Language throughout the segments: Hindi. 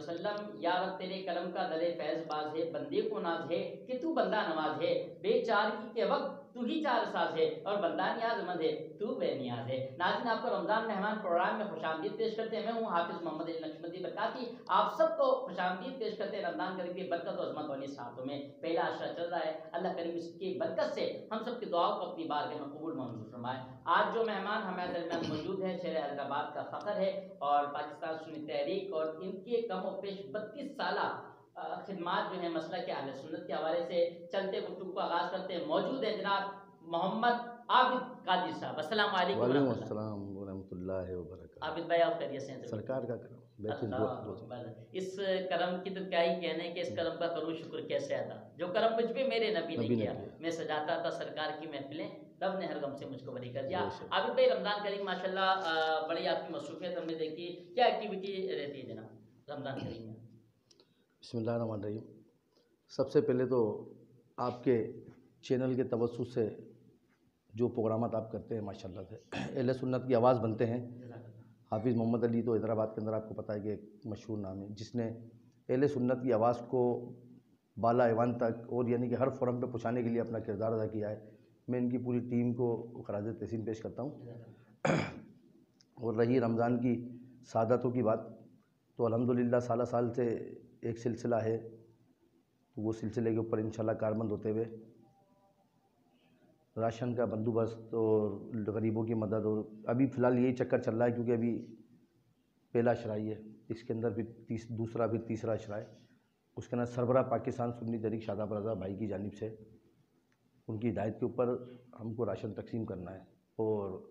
वसल्लम, या रब तेरे करम का दरे फैज़ बाज़ है, बंदे को नाज़ है कि तू बंदा नवाज़ है, बेचार की के वक्त तू ही चार साज है और बंदा नियाज़मंद है, तू बेनियाज है। नाज़रीन, आपको रमज़ान मेहमान प्रोग्राम में खुशामदीद पेश करते हैं। मैं हूँ हाफिज़ मोहम्मद अली नक्शबंदी बरकाती। आप सबको खुशामदीद पेश करते हैं रमज़ान करीम की बरकत और अज़मत वाली सातों में। पहला अशरा चल रहा है, अल्लाह करीम इसकी बरकत से हम सब की दुआओं को अपनी बारगाह में कबूल मंजूर फरमाए। आज जो मेहमान हमारे दरमियान मौजूद है, शहर हैदराबाद का फ़ख्र है और पाकिस्तान सुन्नी तहरीक और इनके कम और पेश 32 साल खिदमात जो है मसला के अहले सुन्नत के हवाले से चलते गुफ्तगू का आगाज़ करते हैं। मौजूद है जनाब मोहम्मद आबिद कादिर साहब। अस्सलाम वालेकुम। वालेकुम अस्सलाम व रहमतुल्लाहि व बरकातहू। आबिद भाई, आप खैरियत से हैं? सरकार का करम बेहतरीन दुआ। इस करम की तो क्या ही कहने कि इस करम का करूँ शुक्र कैसे अदा, जो करम मुझ पे मेरे नबी ने किया। मैं सजाता था सरकार की महफिलें, रब ने हर गम से मुझको बरी कर दिया। आबिद भाई, रमज़ान करीम माशाल्लाह बड़ी आपकी मसरूफियत हमने देखी, क्या एक्टिविटी रहती है जनाब रमज़ान करीम में? बिस्मिल्लाहिर्रहमानिर्रहीम। सबसे पहले तो आपके चैनल के तवज्जुह से जो प्रोग्रामात आप करते हैं माशाल्लाह से अहले सुन्नत की आवाज़ बनते हैं। हाफिज़ मोहम्मद अली तो हैदराबाद के अंदर आपको पता है कि एक मशहूर नाम है, जिसने अहले सुन्नत की आवाज़ को बाला ऐवान तक और यानी कि हर फोरम पे पहुँचाने के लिए अपना किरदार अदा किया है। मैं इनकी पूरी टीम को खराज तहसीन पेश करता हूँ। और रही रमज़ान की सादतों की बात, तो अल्हम्दुलिल्लाह साल साल से एक सिलसिला है, तो वो सिलसिले के ऊपर इंशाल्लाह कारबंद होते हुए राशन का बंदोबस्त और गरीबों की मदद, और अभी फ़िलहाल यही चक्कर चल रहा है क्योंकि अभी पहला अशरा ही है, इसके अंदर फिर दूसरा फिर तीसरा अशरा है। उसके अंदर सरबराह पाकिस्तान सुन्नी तहरीक शादाब रज़ा भाई की जानिब से उनकी हिदायत के ऊपर हमको राशन तकसीम करना है। और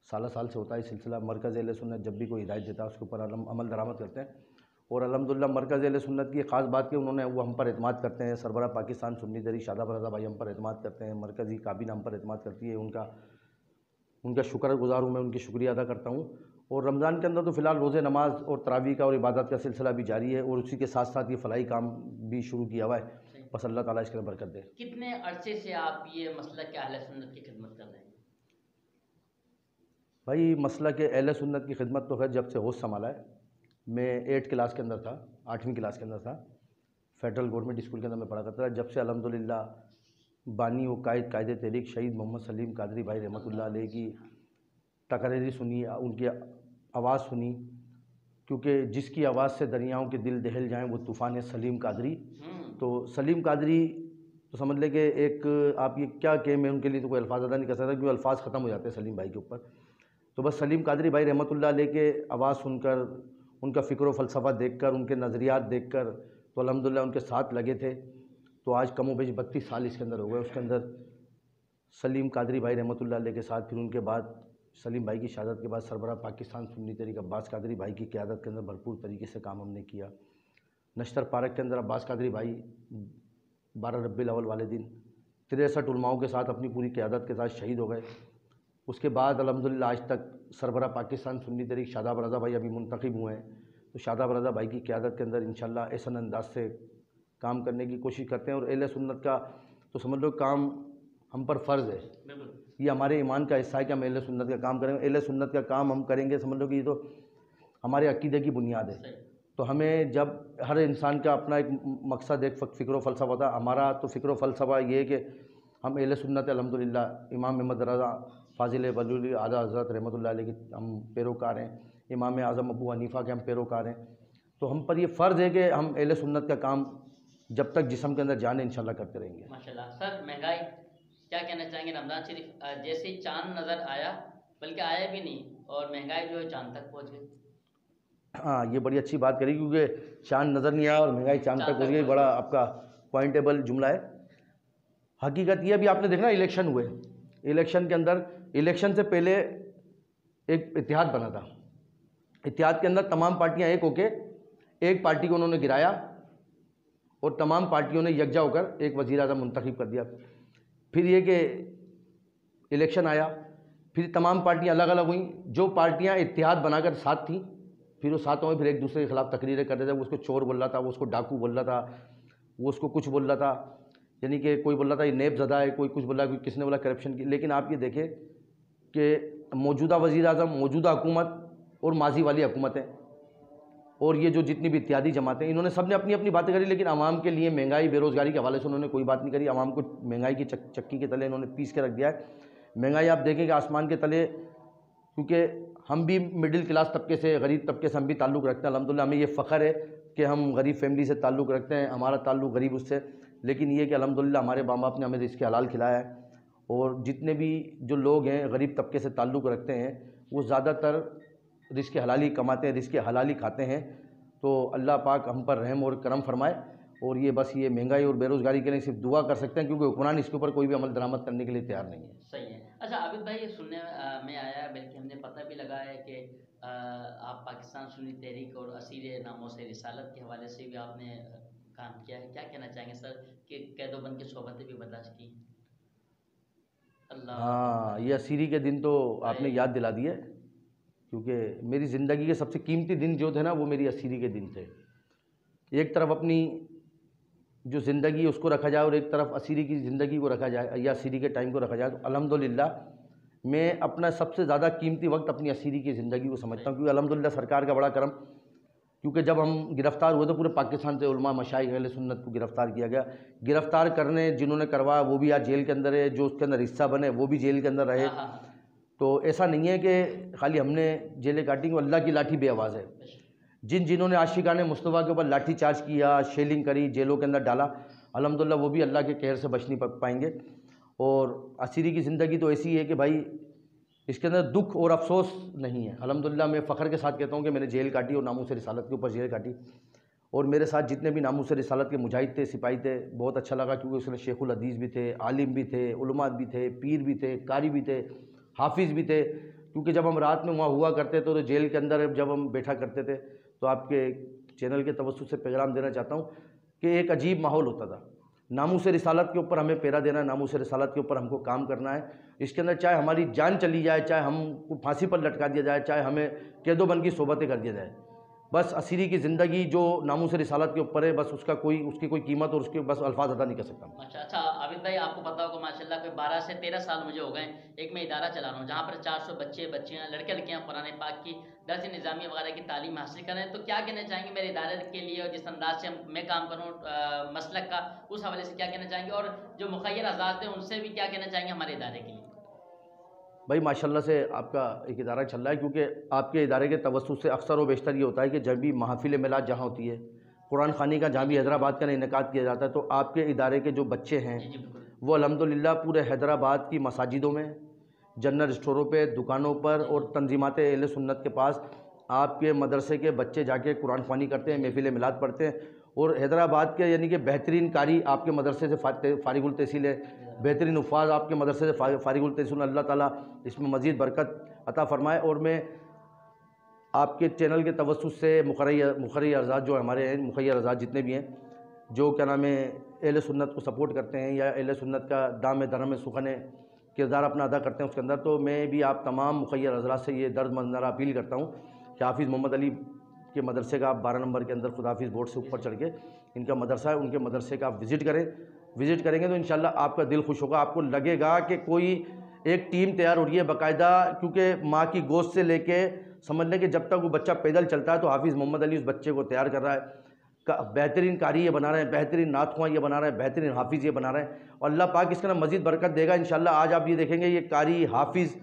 साल से होता है सिलसिला। मरकज़ अहले सुन्नत जब भी कोई हिदायत देता है उसके ऊपर अमल दरामद करते हैं। और अल्हम्दुलिल्लाह मरकज़ अहले सुन्नत की ख़ास बात कि उन्होंने वो हम पर एतमाद करते हैं। सरबराह पाकिस्तान सुन्नी तहरीक शादाब रज़ा भाई हम पर एतमाद करते हैं, मरकज़ी काबीना हम पर एतमाद करती है। उनका शुक्रगुज़ार हूँ मैं, उनकी शुक्रिया अदा करता हूँ। और रमज़ान के अंदर तो फ़िलहाल रोज़े नमाज और तरावी का और इबादत का सिलसिला भी जारी है, और उसी के साथ साथ ये फ़लाही काम भी शुरू किया हुआ है। बस अल्लाह ताला इसके बरकत दे। कितने अरसे से आप ये मसला के अहले सुन्नत की खिदमत कर रहे हैं? भाई मसला के अहले सुन्नत की खिदमत तो खैर जब से होश संभाला है, मैं 8th क्लास के अंदर था, 8वीं क्लास के अंदर था, फेडरल गवर्नमेंट स्कूल के अंदर मैं पढ़ा करता था। जब से अल्हम्दुलिल्लाह बानी व कायदे तहरीक शहीद मोहम्मद सलीम कादरी भाई रहमतुल्लाह अलैह की तकरीरें सुनी, उनकी आवाज़ सुनी, क्योंकि जिसकी आवाज़ से दरियाओं के दिल दहल जाएं वो तूफ़ान है सलीम कादरी। तो सलीम कादरी तो समझ ले कि एक आप ये क्या कहें, मैं उनके लिए तो कोई अल्फाज अदा नहीं कर सकता क्योंकि अल्फाज ख़त्म हो जाते हैं सलीम भाई के ऊपर। तो बस सलीम कादरी भाई रहमतुल्लाह अलैह के आवाज़ सुनकर, उनका फ़िक्र व फ़लसफ़ा देखकर, उनके नज़रियात देखकर तो अल्हम्दुलिल्लाह उनके साथ लगे थे। तो आज कमो बेश 32 साल इसके अंदर हो गए। उसके अंदर सलीम कादरी भाई रहमतुल्लाह अलैह के साथ, फिर उनके बाद सलीम भाई की शहादत के बाद सरबराह पाकिस्तान सुन्नी तहरीक अब्बास कादरी भाई की क़यादत के अंदर भरपूर तरीके से काम हमने किया। नश्तर पार्क के अंदर अब्बास कादरी भाई 12 रब्बीउल अव्वल वाले दिन 63 उलमाओं के साथ अपनी पूरी क़यादत के साथ शहीद हो गए। उसके बाद अल्हम्दुलिल्लाह आज तक सरबराह पाकिस्तान सुन्नी तहरीक शादाब रज़ा भाई अभी मुंतखब हुए हैं। तो शादाब रज़ा भाई की क़यादत के अंदर इंशाल्लाह ऐसा अंदाज से काम करने की कोशिश करते हैं। और अहले सुन्नत का तो समझ लो काम हम पर फ़र्ज़ है, ये हमारे ईमान का हिस्सा है कि हम अहले सुन्नत का काम करेंगे। अहले सुन्नत का काम हम करेंगे, समझ लो कि ये तो हमारे अक़ीदे की बुनियाद है। तो हमें जब हर इंसान का अपना एक मकसद, एक फ़िक्र व फ़लसफ़ा होता है, हमारा तो फ़िक्र व फ़लसफ़ा ये है कि हम अहले सुन्नत अल्हम्दुलिल्लाह इमाम अहमद रज़ा फ़ाज़िल वली आला हज़रत रहमतुल्लाह अलैह की हम पैरोकार हैं, इमाम आज़म अबू हनीफ़ा के हम पैरोकार हैं। तो हम पर ये फ़र्ज़ है कि हम अहले सुन्नत का काम जब तक जिस्म के अंदर जान है इंशाल्लाह करते रहेंगे। माशाल्लाह। सर, महंगाई क्या कहना चाहेंगे? रमज़ान शरीफ जैसे ही चाँद नज़र आया, बल्कि आया भी नहीं, और महंगाई जो है चाँद तक पहुँच गई। हाँ, ये बड़ी अच्छी बात करी क्योंकि चाँद नज़र नहीं आया और महंगाई चाँद तक पहुँच गई। बड़ा आपका पॉइंटेबल जुमला है। हकीकत ये, अभी आपने देखा इलेक्शन हुए, इलेक्शन के अंदर, इलेक्शन से पहले एक इत्तेहाद बना था। इत्तेहाद के अंदर तमाम पार्टियां एक होके एक पार्टी को उन्होंने गिराया और तमाम पार्टियों ने यकजा होकर एक वज़ीर आज़म मुंतखब कर दिया। फिर ये कि इलेक्शन आया, फिर तमाम पार्टियां अलग अलग हुई। जो पार्टियां इत्तेहाद बनाकर साथ थीं, फिर वो साथों में फिर एक दूसरे के ख़िलाफ़ तकरीरें कर रहे थे। वो उसको चोर बोल रहा था, वो उसको डाकू बोल रहा था, वो उसको कुछ बोल रहा था, यानी कि कोई बोल रहा था ये नेब ज़दा है, कोई कुछ बोल रहा है, किसी ने बोला करप्शन की। लेकिन आप ये देखें कि मौजूदा वज़ीर आज़म, मौजूदा हुकूमत और माजी वाली हुकूमतें, और ये जो जितनी भी इत्यादि जमातें, इन्होंने सब ने अपनी अपनी बातें करी, लेकिन आवाम के लिए महंगाई बेरोज़गारी के हवाले से उन्होंने कोई बात नहीं करी। आवाम को महंगाई की चक्की के तले इन्होंने पीस के रख दिया है। महंगाई आप देखेंगे आसमान के तले, क्योंकि हम भी मिडिल क्लास तबके से, गरीब तबके से हम भी ताल्लुक़ रखते हैं। अल्हम्दुलिल्लाह हमें ये फ़ख्र है कि हम गरीब फैमिली से ताल्लुक़ रखते हैं, हमारा ताल्लुक़ गरीब उससे। लेकिन ये कि अल्हम्दुलिल्लाह हमारे माँ बाप ने हमें रिज़्क़ हलाल खिलाया है, और जितने भी जो लोग हैं गरीब तबके से ताल्लुक़ रखते हैं वो ज़्यादातर रिज़्क़ हलाल ही कमाते हैं, रिज़्क़ हलाल ही खाते हैं। तो अल्लाह पाक हम पर रहम और करम फरमाए। और ये बस ये महंगाई और बेरोज़गारी के लिए सिर्फ दुआ कर सकते हैं, क्योंकि हुक्मरान इसके ऊपर कोई भी अमल दरामद करने के लिए तैयार नहीं है। सही है। अच्छा आबिद भाई, ये सुनने में आया, बल्कि हमने पता भी लगा है कि आप पाकिस्तान सुन्नी तहरीक और असीर नामों से रिसालत के हवाले से भी आपने काम किया है। क्या कहना चाहेंगे सर कि कैदोबंद की सोहबतें भी बर्दाश्त की? अल्लाह। हाँ, ये असीरी के दिन तो आपने याद दिला दिया, क्योंकि मेरी ज़िंदगी के सबसे कीमती दिन जो थे ना, वो मेरी असीरी के दिन थे। एक तरफ अपनी जो ज़िंदगी उसको रखा जाए और एक तरफ असीरी की ज़िंदगी को रखा जाए या असीरी के टाइम को रखा जाए, तो अल्हम्दुलिल्लाह मैं अपना सबसे ज़्यादा कीमती वक्त अपनी असीरी की ज़िंदगी को समझता हूँ। क्योंकि अल्हम्दुलिल्लाह सरकार का बड़ा करम, क्योंकि जब हम गिरफ़्तार हुए तो पूरे पाकिस्तान से उलमा मशाइख अहले सुन्नत को गिरफ़्तार किया गया। गिरफ़्तार करने जिन्होंने करवाया वो भी आज जेल के अंदर है, जो उसके अंदर हिस्सा बने वो भी जेल के अंदर रहे। तो ऐसा नहीं है कि खाली हमने जेलें काटी, अल्लाह की लाठी बेआवाज़ है। जिन्होंने आशिकाने मुस्तफ़ा के ऊपर लाठी चार्ज किया, शेलिंग करी, जेलों के अंदर डाला, अल्हम्दुलिल्लाह वो भी अल्लाह के कहर से बच नहीं पाएंगे। और असीरी की ज़िंदगी तो ऐसी है कि भाई इसके अंदर दुख और अफसोस नहीं है। अल्हम्दुलिल्लाह मैं फ़ख्र के साथ कहता हूँ कि मैंने जेल काटी और नामूस रिसालत के ऊपर जेल काटी। और मेरे साथ जितने भी नामूस रिसालत के मुजाहिद थे, सिपाही थे, बहुत अच्छा लगा, क्योंकि उसमें शेखुल हदीस भी थे, आलिम भी थे, उलमा भी थे, पीर भी थे, कारी भी थे, हाफिज़ भी थे। क्योंकि जब हम रात में वहाँ हुआ करते थे तो जेल के अंदर जब हम बैठा करते थे, तो आपके चैनल के तवज्जुह से पैगाम देना चाहता हूँ कि एक अजीब माहौल होता था। नामूस रिसालत के ऊपर हमें पैरा देना है, नामूस रिसालत के ऊपर हमको काम करना है। इसके अंदर चाहे हमारी जान चली जाए, चाहे हमको फांसी पर लटका दिया जाए, चाहे हमें कैदोबंद की सोबतें कर दिया जाए, बस असीरी की ज़िंदगी जो नामूस रिसालत के ऊपर है, बस उसकी कोई कीमत और उसके बस अल्फाज अदा नहीं कर सकता। अच्छा आबिद भाई, आपको पता होगा माशाल्लाह कोई 12 से 13 साल मुझे हो गए, एक मैं इदारा चला रहा हूँ जहाँ पर 400 बच्चे बच्चियाँ लड़के लड़कियाँ कुरान पाक की दर्स निज़ामी वगैरह की तालीम हासिल करें। तो क्या कहना चाहेंगे मेरे इदारे के लिए, और जिस अंदाज से मैं काम करूँ मसलक का, उस हवाले से क्या कहना चाहेंगे? और जो मुखय्यर आज़ाद हैं उनसे भी क्या कहना चाहेंगे हमारे इदारे के लिए? भाई माशाल्लाह से आपका एक इदारा चल रहा है, क्योंकि आपके इदारे के तवज्जुह से अक्सर व बेशतर ये होता है कि जब भी महफिल मिलाद जहाँ होती है, कुरान खानी का जहाँ भी हैदराबाद का इनेकाद किया जाता है, तो आपके इदारे के जो बच्चे हैं वो अल्हम्दुलिल्लाह पूरे हैदराबाद की मसाजिदों में, जनरल स्टोरों पे, दुकानों पर और तंजीमात अहले सुन्नत के पास आपके मदरसे के बच्चे जाके कुरान ख़वानी करते हैं, महफिल मिलाद पढ़ते हैं। और हैदराबाद के यानी कि बेहतरीन कारी आपके मदरसे से फारिगुल तहसील है, बेहतरीन उफ़ाज़ आपके मदरसे से फारिगुल तहसील, अल्लाह ताला इसमें मज़ीद बरकत अता फ़रमाए। और मैं आपके चैनल के तवज्जुह से मुखर्रिर अज़ाद जो हमारे हैं, मुखय्यर अज़ाद जितने भी हैं, जो क्या नाम है अहले सुन्नत को सपोर्ट करते हैं या अहले सुन्नत का दाम दरम सुखन किरदार अपना अदा करते हैं उसके अंदर, तो मैं भी आप तमाम मुखय्यर हज़रात से ये दर्द मंजरा अपील करता हूँ कि हाफिज़ मोहम्मद अली के मदरसे का आप 12 नंबर के अंदर खुदाफिज़ बोर्ड से ऊपर चढ़ के इनका मदरसा है, उनके मदरसे का आप विज़िट करें। विज़िट करेंगे तो इंशाल्लाह आपका दिल खुश होगा, आपको लगेगा कि कोई एक टीम तैयार हो रही है बाकायदा। क्योंकि माँ की गोश्त से लेके समझ लें कि जब तक वो बच्चा पैदल चलता है तो हाफिज़ मोहम्मद अली उस बच्चे को तैयार कर रहा है। बेहतरीन कारी ये बना रहे हैं, बेहतरीन नातख़्वां ये बना रहे हैं, बेहतरीन हाफिज़ ये बना रहे हैं, और अल्लाह पाक इसका ना मज़ीद बरकत देगा इंशाल्लाह। आज आप ये देखेंगे ये कारी, हाफिज़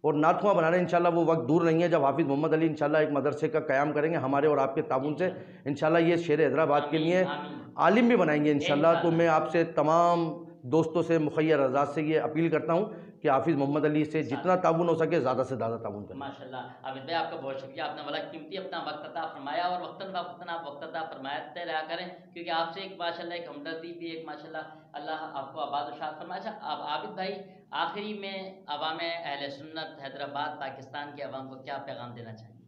और नातख़्वां बना रहे हैं, इंशाल्लाह वो वक्त दूर नहीं है जब हाफिज़ मोहम्मद अली इंशाल्लाह एक मदरसे का क़याम करेंगे हमारे और आपके ताउन से। इंशाल्लाह ये शेर हैदराबाद के लिए आलिम भी बनाएंगे इंशाल्लाह। तो मैं आपसे तमाम दोस्तों से, मुखय्यर अज़ाद से ये अपील करता हूँ कि हाफिज़ मोहम्मद अली से जितना ताउन हो सके ज़्यादा से ज़्यादा ताउन करें। माशाल्लाह आबिद भाई, आपका बहुत शुक्रिया, आपने बड़ा कीमती अपना वक्त अता फरमाया, और वक्तन फ़वक्तन आप वक्त अता फरमाते रहा करें, क्योंकि आपसे एक माशाल्लाह एक हमदर्दी भी, एक माशाल्लाह अल्लाह आपको आबाद और शाद फरमाए। अच्छा अब आबिद भाई, आखिरी में अवाम अहले सुन्नत हैदराबाद पाकिस्तान के अवाम को क्या पैगाम देना चाहेंगे?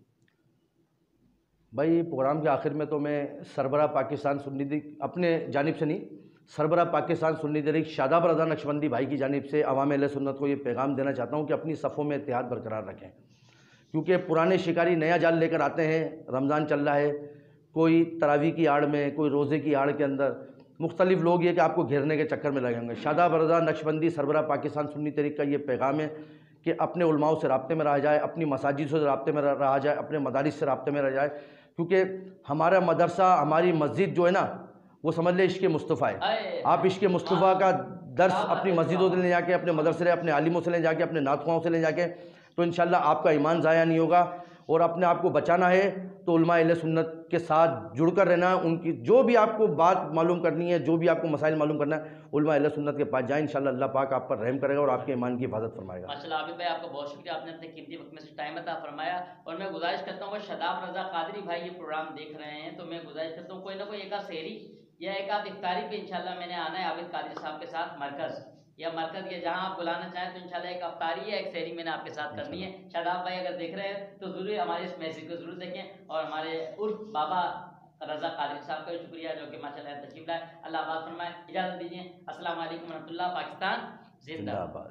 भाई प्रोग्राम के आखिर में तो मैं सरबरा पाकिस्तान सुन्नी अपने जानिब से नहीं, सरबरा पाकिस्तान सुन्नी तहरीक शादाब रज़ा नक्शबंदी भाई की जानिब से अवाम अहले सुन्नत को ये पैगाम देना चाहता हूँ कि अपनी सफ़ों में इत्तेहाद बरकरार रखें। क्योंकि पुराने शिकारी नया जाल लेकर आते हैं, रमज़ान चल रहा है, कोई तरावी की आड़ में, कोई रोज़े की आड़ के अंदर मुख्तलिफ़ लोग ये कि आपको घेरने के चक्कर में लगे होंगे। शादाब रज़ा नक्शबंदी सरबरा पाकिस्तान सुन्नी तहरीक का ये पैगाम है कि अपने उलमाओं से राब्ते में रहा जाए, अपनी मसाजिद से राब्ते में रहा जाए, अपने मदारिस से राब्ते में रह जाए। क्योंकि हमारा मदरसा, हमारी मस्जिद जो है ना, वो समझ ले इश्क़ मुस्तफ़ा है। आप इश्क़ मुस्तफ़ा का दर्स अपनी मस्जिदों से ले जाके, अपने मदरसे, अपने आलिमों से ले जाके, अपने नातख़ुआओं से ले जाके, तो इंशाअल्लाह आपका ईमान ज़ाया नहीं होगा। और अपने आप को बचाना है तो उलमा अहले सुन्नत के साथ जुड़कर रहना। उनकी जो भी आपको बात मालूम करनी है, जो भी आपको मसाइल मालूम करना है, उलमा अहले सुन्नत के पास जाएं। इंशाअल्लाह अल्लाह पाक आप पर रहम करेगा और आपके ईमान की हिफाजत फरमाएगा। माशाल्लाह आबिद भाई, आपका बहुत शुक्रिया, आपने अपने कीमती वक्त में से टाइम अता फरमाया। और मैं गुजारिश करता हूँ, शादाब रज़ा कादरी भाई ये प्रोग्राम देख रहे हैं तो मैं गुजारिश करता हूँ कोई ना कोई एक आध सेहरी या एक आध इफ्तारी पे इंशाल्लाह मैंने आना है आबिद कादरी साहब के साथ मरकज़ या जहाँ आप बुलाना चाहें, तो इंशाल्लाह एक अफ्तारी या एक सेहरी मैंने आपके साथ करनी है। शादाब भाई अगर देख रहे हैं तो ज़रूर हमारे इस मैसेज को ज़रूर देखें। और हमारे उर्फ बाबा रज़ा कादरी साहब का शुक्रिया जो कि माशाल्लाह तशरीफ लाए। अल्लाह आबाद फरमाए। इजाज़त दीजिए। अस्सलाम वालेकुम रहमतुल्लाह। पाकिस्तान जिंदाबाद।